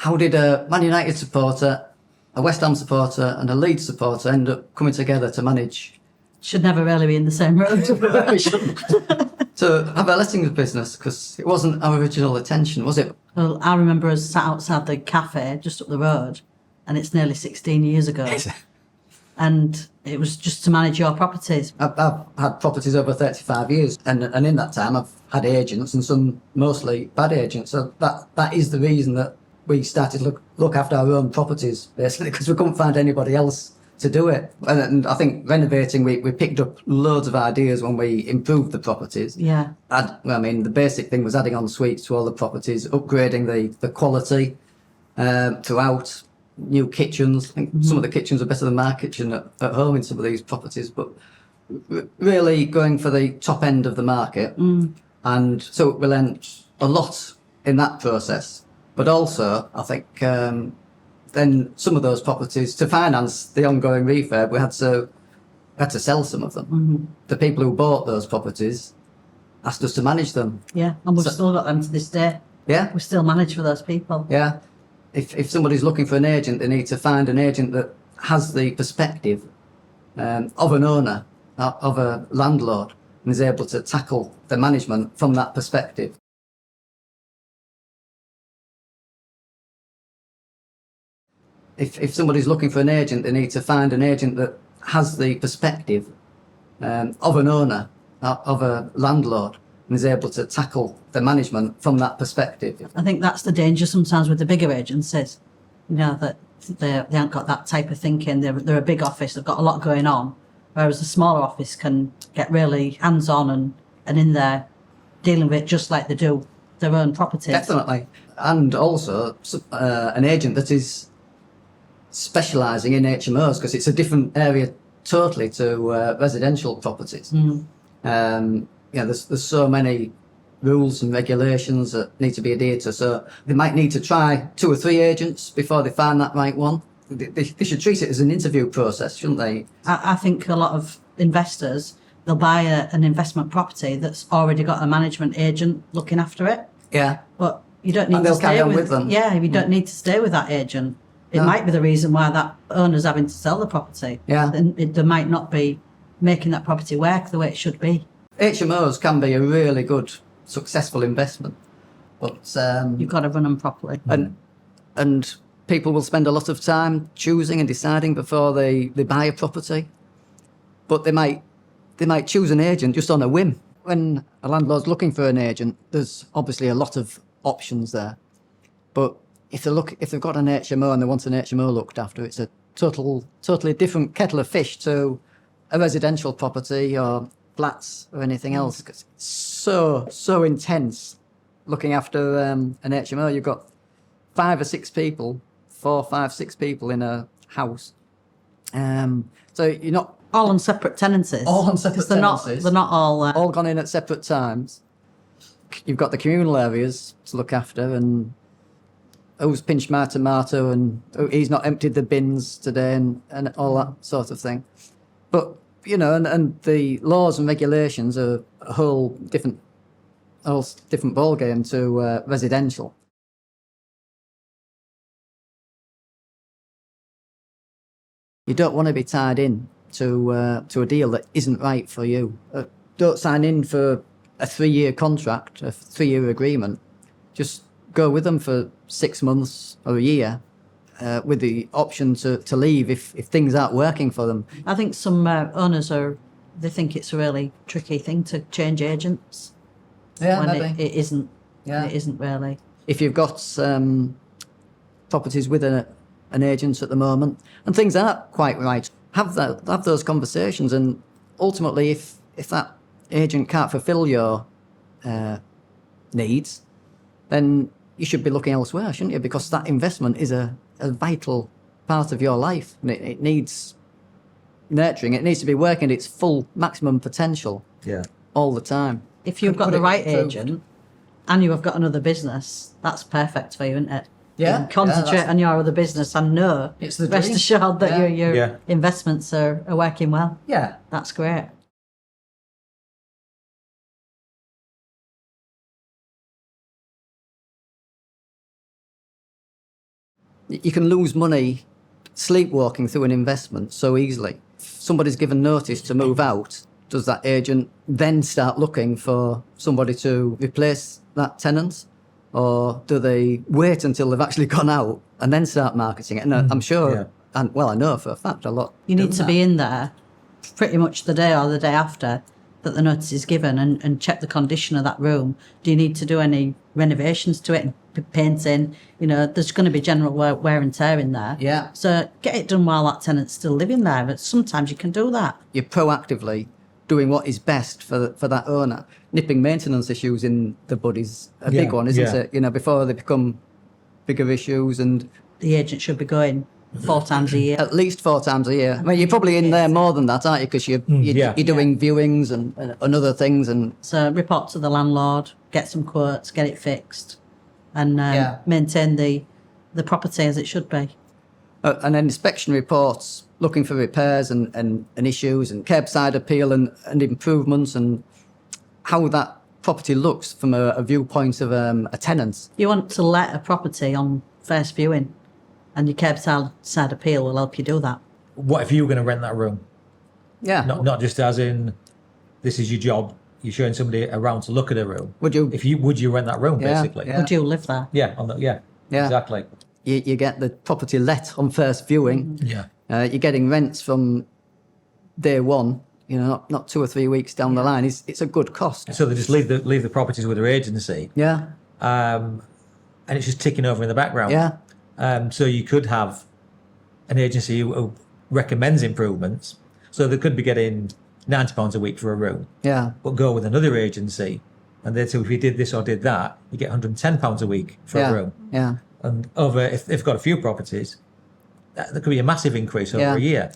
how did a Man United supporter, a West Ham supporter and a Leeds supporter end up coming together to manage? Should never really be in the same room. We shouldn't. To have a lettings business, because it wasn't our original intention, was it? Well, I remember us sat outside the cafe just up the road, and it's nearly 16 years ago. And it was just to manage your properties. I've had properties over 35 years, and in that time I've had agents, and some mostly bad agents. So that is the reason that we started look after our own properties, basically, because we couldn't find anybody else to do it. And I think renovating, we picked up loads of ideas when we improved the properties. Yeah. The basic thing was adding on suites to all the properties, upgrading the quality throughout. New kitchens. I think some of the kitchens are better than my kitchen at home in some of these properties, but really going for the top end of the market. And so we learned a lot in that process. But also, I think then some of those properties, to finance the ongoing refurb, we had to sell some of them. The people who bought those properties asked us to manage them. Yeah, and we've still got them to this day. Yeah. We still manage for those people. Yeah. If somebody's looking for an agent, they need to find an agent that has the perspective of an owner, of a landlord, and is able to tackle the management from that perspective. If somebody's looking for an agent, they need to find an agent that has the perspective of an owner, of a landlord, and is able to tackle the management from that perspective. I think that's the danger sometimes with the bigger agencies, that they haven't got that type of thinking. They're a big office, they've got a lot going on, whereas a smaller office can get really hands-on and in there dealing with it just like they do their own properties. Definitely. And also an agent that is specialising in HMOs, because it's a different area totally to residential properties. There's so many rules and regulations that need to be adhered to, so they might need to try 2 or 3 agents before they find that right one. They should treat it as an interview process, shouldn't they? I think a lot of investors, they'll buy an investment property that's already got a management agent looking after it. Yeah. But you don't need and to they'll stay carry on with them. Yeah, you don't need to stay with that agent. It might be the reason why that owner's having to sell the property. Yeah. They might not be making that property work the way it should be. HMOs can be a really good, successful investment, but you've got to run them properly. And people will spend a lot of time choosing and deciding before they buy a property, but they might choose an agent just on a whim. When a landlord's looking for an agent, there's obviously a lot of options there, but if they've got an HMO and they want an HMO looked after, it's a totally different kettle of fish to a residential property or flats or anything else. It's so intense looking after an HMO. You've got 5 or 6 people, 4, 5, 6 people in a house. So you're not all on separate tenancies. All on separate tenancies. They're not all all gone in at separate times. You've got the communal areas to look after, and who's pinched my tomato, and he's not emptied the bins today, and all that sort of thing. But and the laws and regulations are a whole different ballgame to residential. You don't want to be tied in to a deal that isn't right for you. Don't sign in for a 3-year contract, a 3-year agreement. Just go with them for 6 months or a year, with the option to leave if things aren't working for them. I think some owners they think it's a really tricky thing to change agents. Yeah, when maybe. It isn't. Yeah. It isn't really. If you've got properties with an agent at the moment and things aren't quite right, have those conversations, and ultimately if that agent can't fulfil your needs, then you should be looking elsewhere, shouldn't you? Because that investment is a vital part of your life, and it needs nurturing. It needs to be working at its full maximum potential all the time. If you've got the right agent and you have got another business, that's perfect for you, isn't it? Yeah. You can concentrate on your other business and know, It's the rest dream. assured that your Yeah. investments are working well. Yeah. That's great. You can lose money sleepwalking through an investment so easily. If somebody's given notice to move out, does that agent then start looking for somebody to replace that tenant? Or do they wait until they've actually gone out and then start marketing it? And I'm sure, and well, I know for a fact a lot. You need to be in there pretty much the day or the day after that the notice is given and check the condition of that room. Do you need to do any renovations to it and painting? You know, there's going to be general wear and tear in there. Yeah. So get it done while that tenant's still living there. But sometimes you can do that. You're proactively doing what is best for that owner. Nipping maintenance issues in the bud is a big one, isn't it? You know, before they become bigger issues. And the agent should be going 4 times a year. At least 4 times a year. I mean, you're probably in there more than that, aren't you? Because you're doing viewings and other things. And so report to the landlord, get some quotes, get it fixed, and maintain the property as it should be. And then inspection reports, looking for repairs and issues, and curbside appeal and improvements, and how that property looks from a viewpoint of a tenant. You want to let a property on first viewing, and your curbside appeal will help you do that. What if you were going to rent that room? Yeah. Not just as in, this is your job. You're showing somebody around to look at a room. Would you? Would you rent that room, basically? Yeah. Would you live there? Yeah. Exactly. You get the property let on first viewing. Yeah. You're getting rents from day one. You know, not 2 or 3 weeks down the line. It's a good cost. So they just leave the properties with their agency. Yeah. And it's just ticking over in the background. Yeah. So you could have an agency who recommends improvements. So they could be getting £90 a week for a room. Yeah. But go with another agency, and they'd say, if you did this or did that, you get £110 a week for a room. Yeah. And if they've got a few properties, there could be a massive increase over a year.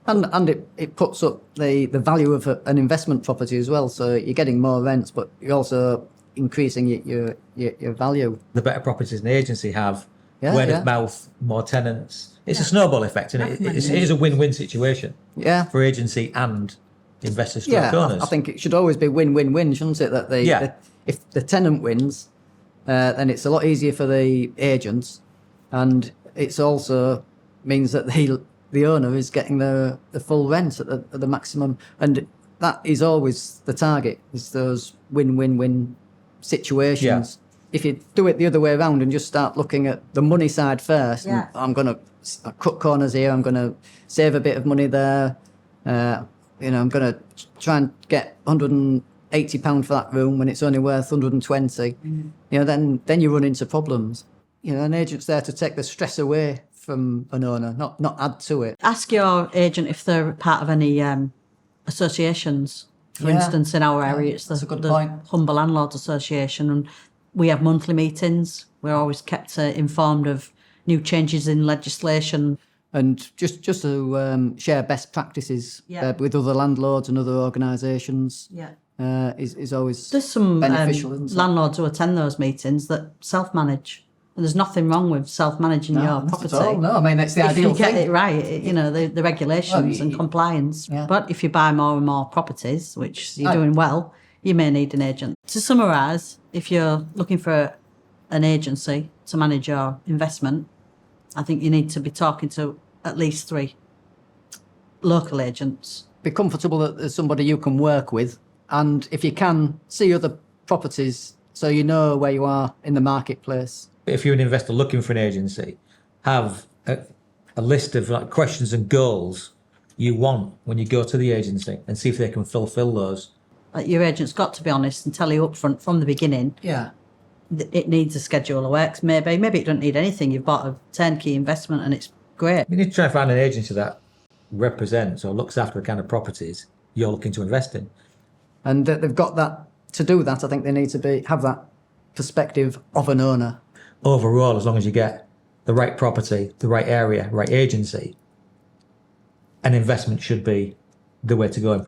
And it puts up the value of an investment property as well. So you're getting more rents, but you're also increasing your value. The better properties an agency have, word of mouth, more tenants. It's a snowball effect, and it is a win-win situation for agency and investors, owners. I think it should always be win-win-win, shouldn't it? That if the tenant wins, then it's a lot easier for the agents, and it's also means that the owner is getting the full rent at the maximum, and that is always the target, is those win-win-win situations. If you do it the other way around and just start looking at the money side first, and I'm going to cut corners here, I'm going to save a bit of money there, I'm going to try and get £180 for that room when it's only worth 120. Then you run into problems. An agent's there to take the stress away from an owner, not add to it. Ask your agent if they're part of any associations. For instance, in our area, it's the Humble Landlords Association, and we have monthly meetings. We're always kept informed of new changes in legislation. And just to share best practices with other landlords and other organisations is always There's some beneficial. landlords who attend those meetings that self-manage. And there's nothing wrong with self-managing your property. Not at all. No, I mean, that's the ideal thing. If you get thing. it right, the regulations and compliance. Yeah. But if you buy more and more properties, which you're doing well, you may need an agent. To summarise, if you're looking for an agency to manage your investment, I think you need to be talking to at least 3 local agents. Be comfortable that there's somebody you can work with, and if you can, see other properties so you know where you are in the marketplace. If you're an investor looking for an agency, have a list of questions and goals you want when you go to the agency, and see if they can fulfil those. Your agent's got to be honest and tell you up front from the beginning. Yeah. It needs a schedule of works, maybe it don't need anything. You've bought a turnkey investment and it's great. You need to try and find an agency that represents or looks after the kind of properties you're looking to invest in. And they've got that. To do that, I think they need to have that perspective of an owner. Overall, as long as you get the right property, the right area, right agency, an investment should be the way to go.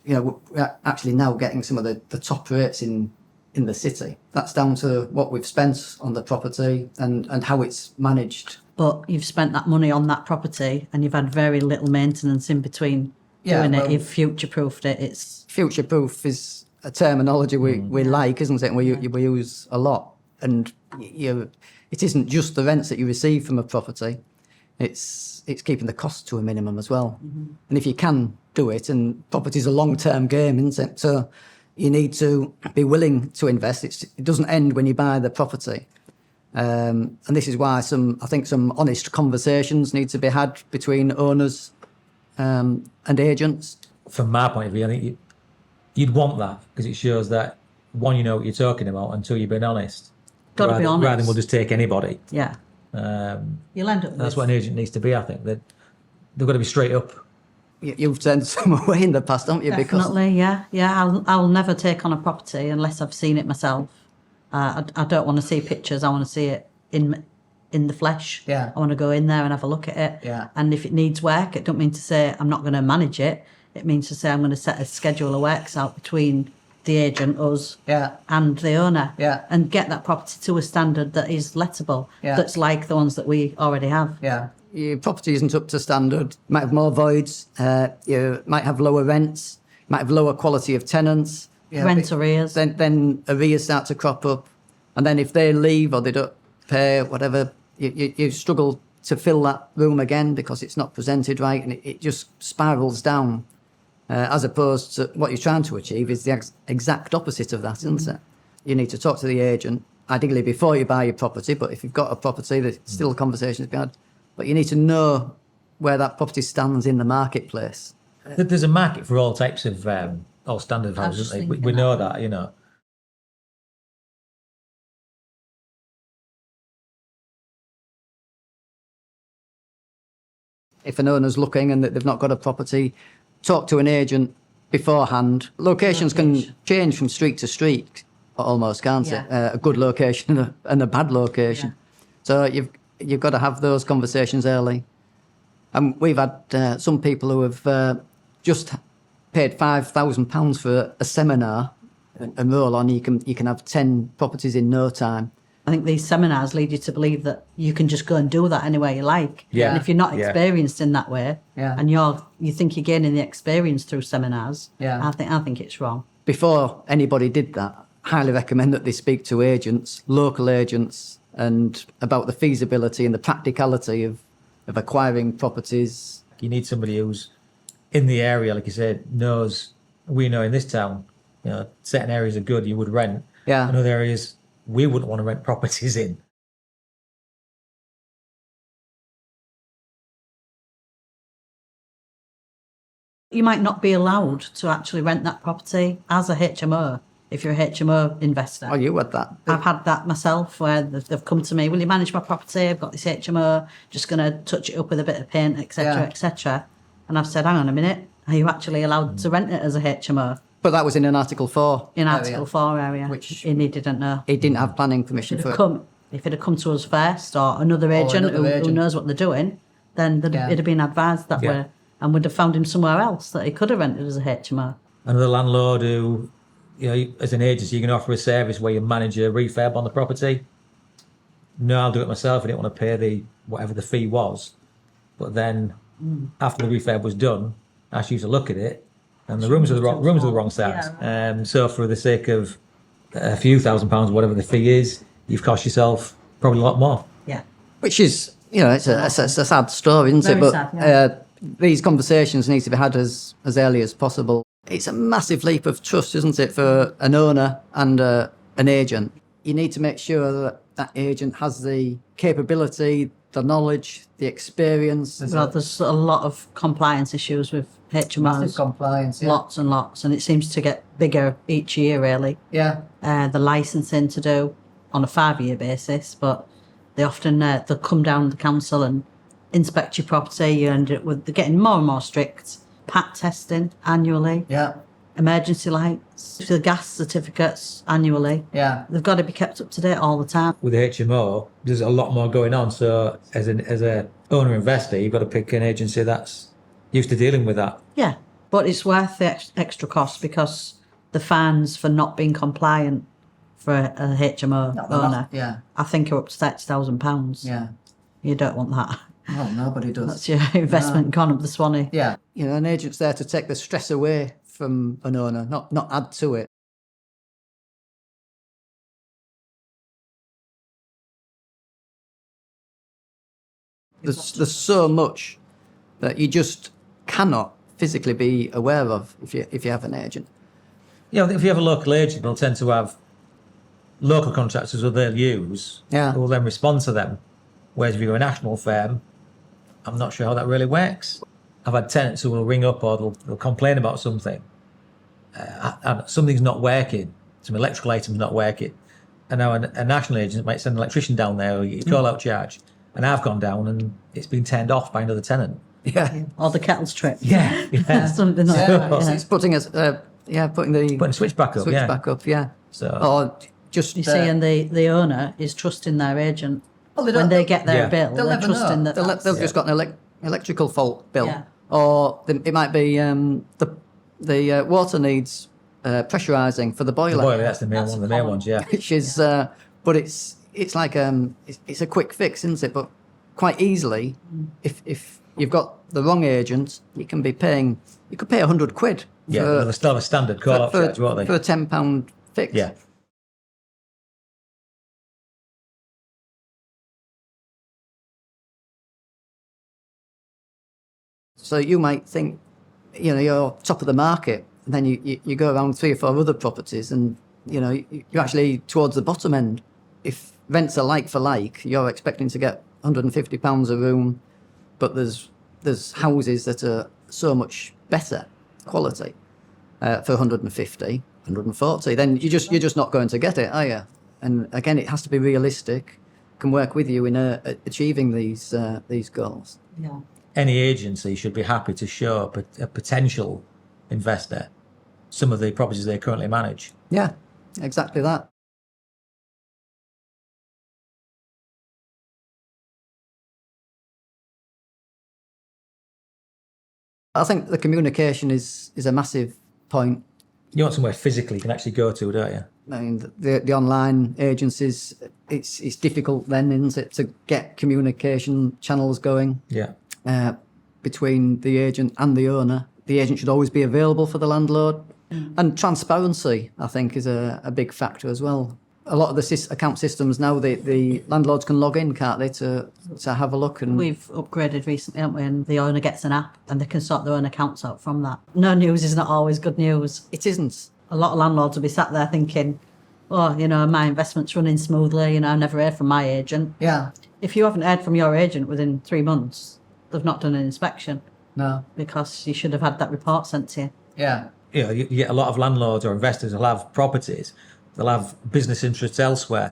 We're actually now getting some of the top rates in the city. That's down to what we've spent on the property and how it's managed. but you've spent that money on that property and you've had very little maintenance in between doing it. You've future-proofed it. It's future-proof is a terminology we like, isn't it? And we use a lot. And it isn't just the rents that you receive from a property. It's keeping the cost to a minimum as well. And if you can do it, and property's a long-term game, isn't it? So you need to be willing to invest. It doesn't end when you buy the property. And this is why I think some honest conversations need to be had between owners and agents. From my point of view, I think you'd want that, because it shows that, one, you know what you're talking about, and two, you've been honest. got to be honest. Rather than we'll just take anybody. Yeah. You'll end up with... That's what an agent needs to be, I think. They've got to be straight up. You've turned some away in the past, haven't you? Definitely, yeah. I'll never take on a property unless I've seen it myself. I don't want to see pictures. I want to see it in the flesh. Yeah. I want to go in there and have a look at it. Yeah. And if it needs work, it don't mean to say I'm not going to manage it. It means to say I'm going to set a schedule of works out between the agent, us, and the owner, and get that property to a standard that is lettable, that's like the ones that we already have. Yeah. Your property isn't up to standard, you might have more voids, you might have lower rents, you might have lower quality of tenants. Rent arrears. Then arrears start to crop up. And then if they leave or they don't pay, whatever, you struggle to fill that room again because it's not presented right, and it just spirals down. As opposed to what you're trying to achieve is the exact opposite of that, isn't it? You need to talk to the agent, ideally before you buy your property, but if you've got a property, there's still conversations to be had. But you need to know where that property stands in the marketplace. There's a market for all types of, all standard houses, isn't there? We know that, you know. If an owner's looking and they've not got a property, talk to an agent beforehand. Locations can change from street to street, almost, can't it? A good location and a bad location. So you've got to have those conversations early. And we've had some people who have just paid £5,000 for a seminar and roll on. You can have 10 properties in no time. I think these seminars lead you to believe that you can just go and do that anywhere you like. Yeah. And if you're not experienced in that way, and you think you're gaining the experience through seminars, I think it's wrong. Before anybody did that, I highly recommend that they speak to agents, local agents, and about the feasibility and the practicality of acquiring properties. You need somebody who's in the area, like you said, knows. We know in this town, you know, certain areas are good, you would rent. Yeah. And other areas we wouldn't want to rent properties in. You might not be allowed to actually rent that property as a HMO if you're a HMO investor. Oh, you had that? I've had that myself where they've come to me, will you manage my property? I've got this HMO, just going to touch it up with a bit of paint, etc., etc. And I've said, hang on a minute, are you actually allowed to rent it as a HMO? But that was in an Article 4 in Article 4 area, which he didn't know. He didn't have planning permission for it. If it had come to us first, or another agent, who knows what they're doing, then it'd have been advised that way, and would have found him somewhere else that he could have rented as a HMO. Another landlord who, you know, as an agency, you can offer a service where you manage a refurb on the property. No, I'll do it myself. I didn't want to pay whatever the fee was. But then, after the refurb was done, I asked you to look at it, and the rooms are the wrong size. So for the sake of a few £1,000s, whatever the fee is, you've cost yourself probably a lot more. Yeah. Which is, you know, it's a sad story, isn't it? But sad, these conversations need to be had as early as possible. It's a massive leap of trust, isn't it, for an owner and an agent. You need to make sure that agent has the capability, the knowledge, the experience. Well, there's a lot of compliance issues with HMOs. Massive compliance, Lots and lots, and it seems to get bigger each year, really. Yeah. The licensing to do on a 5-year basis, but they often they'll come down the council and inspect your property. You end up with they're getting more and more strict. PAT testing annually. Yeah. Emergency lights, the gas certificates annually. Yeah. They've got to be kept up to date all the time. With the HMO, there's a lot more going on. So as a owner investor, you've got to pick an agency that's used to dealing with that. Yeah, but it's worth the extra cost because the fines for not being compliant for a HMO owner, I think, are up to £30,000. Yeah. You don't want that. Well, nobody does. That's your investment gone up the Swanee. Yeah. You know, an agent's there to take the stress away from an owner, not add to it. There's so much that you just cannot physically be aware of if you have an agent. You know, if you have a local agent, they'll tend to have local contractors who they'll use, Yeah. who will then respond to them. Whereas if you're a national firm, I'm not sure how that really works. I've had tenants who will ring up or they'll complain about something. Something's not working, some electrical item's not working. And now a national agent might send an electrician down there or you call out charge. And I've gone down and it's been turned off by another tenant. Yeah. Or the kettle's tripped. Yeah. Something like that. Yeah. It's putting us, putting the Switch back up, switch yeah. back up, yeah. So Or just You see, and the owner is trusting their agent. Well, they When don't- they get their Yeah. bill, they'll they're never trusting know. that They've just got an electrical fault bill, Yeah. or it might be the water needs pressurising for the boiler, the boiler, that's the main That's one, the main common. ones, yeah. which is, but it's like it's a quick fix, isn't it? But quite easily, if you've got the wrong agent, you could pay £100 Yeah, they'll still have a standard call out charge, won't they? for a £10 fix. Yeah. So you might think, you know, you're top of the market, and then you go around 3 or 4 other properties, and you know you're actually towards the bottom end. If rents are like for like, you're expecting to get £150 a room, but there's houses that are so much better quality for 150, 140. Then you're just not going to get it, are you? And again, it has to be realistic. Can work with you in achieving these goals. Yeah. Any agency should be happy to show a potential investor some of the properties they currently manage. Yeah, exactly that. I think the communication is a massive point. You want somewhere physically you can actually go to, don't you? I mean, the online agencies, it's difficult then, isn't it, to get communication channels going Yeah. between the agent and the owner. The agent should always be available for the landlord. And transparency, I think, is a big factor as well. A lot of the account systems now, the landlords can log in, can't they, to have a look. And We've upgraded recently, haven't we? And the owner gets an app and they can sort their own accounts out from that. No news is not always good news. it isn't. A lot of landlords will be sat there thinking, oh, you know, my investment's running smoothly, you know, I never heard from my agent. Yeah. If you haven't heard from your agent within 3 months, they've not done an inspection No. because you should have had that report sent to you. Yeah. You know, you get a lot of landlords or investors will have properties, they'll have business interests elsewhere.